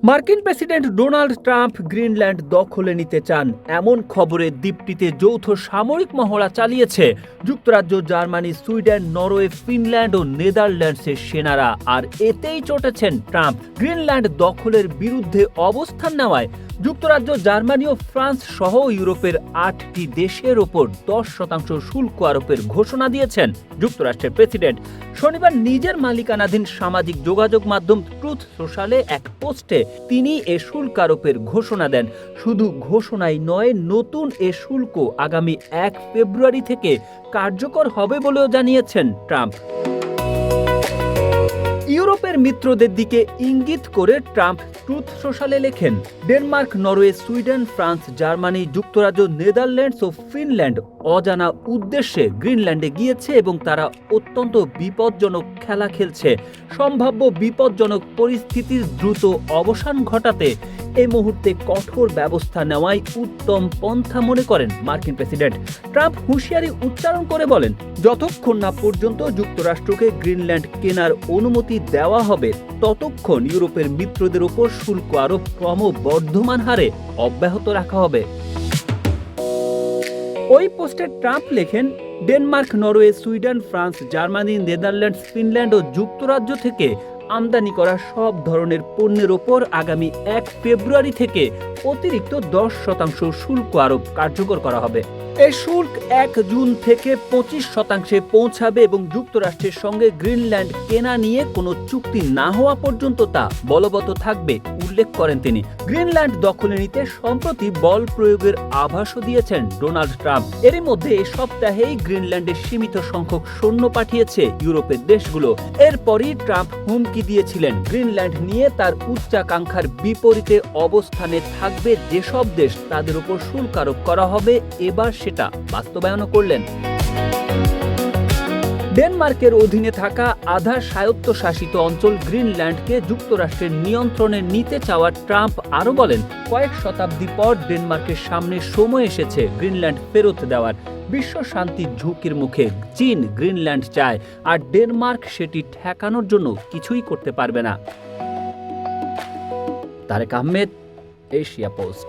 মার্কিন president Donald Trump Greenland দখলে নিতে চান এমন খবরে দ্বীপটিতে যৌথ সামরিক মহড়া চালিয়েছে যুক্তরাজ্য, জার্মানি, সুইডেন, নরওয়ে, ফিনল্যান্ড ও নেদারল্যান্ডসের সেনারা। আর এতেই চটেছেন ট্রাম্প। গ্রিনল্যান্ড দখলের বিরুদ্ধে অবস্থান নেওয়ায় যুক্তরাজ্য, জার্মানি ও ফ্রান্স সহ ইউরোপের 8টি দেশের ওপর 10% শুল্ক আরোপের ঘোষণা দিয়েছেন যুক্তরাষ্ট্রের প্রেসিডেন্ট। শনিবার নিজের মালিকানাধীন সামাজিক যোগাযোগ মাধ্যম ট্রুথ সোশ্যালে এক পোস্টে তিনি এ শুল্ক আরোপের ঘোষণা দেন। শুধু ঘোষণাই নয়, নতুন এ শুল্ক আগামী 1 ফেব্রুয়ারি থেকে কার্যকর হবে বলেও জানিয়েছেন ট্রাম্প। ইউরোপের মিত্রদের দিকে ইঙ্গিত করে ট্রাম্প ট্রুথ সোশ্যালে লেখেন, Denmark, Norway, Sweden, France, Germany, যুক্তরাজ্য, নেদারল্যান্ডস ও ফিনল্যান্ড অজানা উদ্দেশ্যে গ্রিনল্যান্ডে গিয়েছে এবং তারা অত্যন্ত বিপজ্জনক খেলা খেলছে। সম্ভাব্য বিপজ্জনক পরিস্থিতির দ্রুত অবসান ঘটাতে এই মুহূর্তে কঠোর ব্যবস্থা নেওয়াই উত্তম পন্থা মনে করেন মার্কিন প্রেসিডেন্ট। ট্রাম্প হুঁশিয়ারি উচ্চারণ করে বলেন, যতক্ষণ না পর্যন্ত যুক্তরাষ্ট্রকে গ্রিনল্যান্ড কেনার অনুমতি দেওয়া হবে ততক্ষণ ইউরোপের মিত্রদের উপর শুল্ক আরোপ ক্রমবর্ধমান হারে অব্যাহত রাখা হবে। ওই পোস্টে ট্রাম্প লেখেন, Denmark, Norway, Sweden, France, Germany, Netherlands, Finland ও যুক্তরাজ্য থেকে আমদানি করা সব ধরনের পণ্যের ওপর আগামী 1 ফেব্রুয়ারি থেকে অতিরিক্ত 10% শুল্ক আরোপ কার্যকর করা হবে। এই শুল্ক 1 জুন থেকে 25% পৌঁছাবে এবং যুক্তরাষ্ট্রের সঙ্গে গ্রিনল্যান্ড কেনা নিয়ে কোনো চুক্তি না হওয়া পর্যন্ত তা বলবৎ থাকবে উল্লেখ করেন তিনি। গ্রিনল্যান্ড দখলে নিতে সম্প্রতি বল প্রয়োগের আভাসও দিয়েছেন ডোনাল্ড ট্রাম্প। এরই মধ্যে এই সপ্তাহেই গ্রিনল্যান্ডে সীমিত সংখ্যক সৈন্য পাঠিয়েছে ইউরোপের দেশগুলো। এরপরই ট্রাম্প হুমকি দিয়েছিলেন, গ্রিনল্যান্ড নিয়ে তার উচ্চাকাঙ্ক্ষার বিপরীতে অবস্থানে থাকবে যেসব দেশ তাদের উপর শুল্ক আরোপ করা হবে। এবার সেটা বাস্তবায়নও করলেন। ডেনমার্কের অধীনে থাকা আধা স্বায়ত্তশাসিত অঞ্চল গ্রিনল্যান্ডকে যুক্তরাষ্ট্রের নিয়ন্ত্রণে নিতে চাওয়া ট্রাম্প আরও বলেন, কয়েক শতাব্দী পর ডেনমার্কের সামনে সময় এসেছে গ্রিনল্যান্ড ফেরত দেওয়ার। বিশ্ব শান্তির ঝুঁকির মুখে চীন গ্রিনল্যান্ড চায়, আর ডেনমার্ক সেটি ঠেকানোর জন্য কিছুই করতে পারবে না। Tarek Ahmed, Asia post.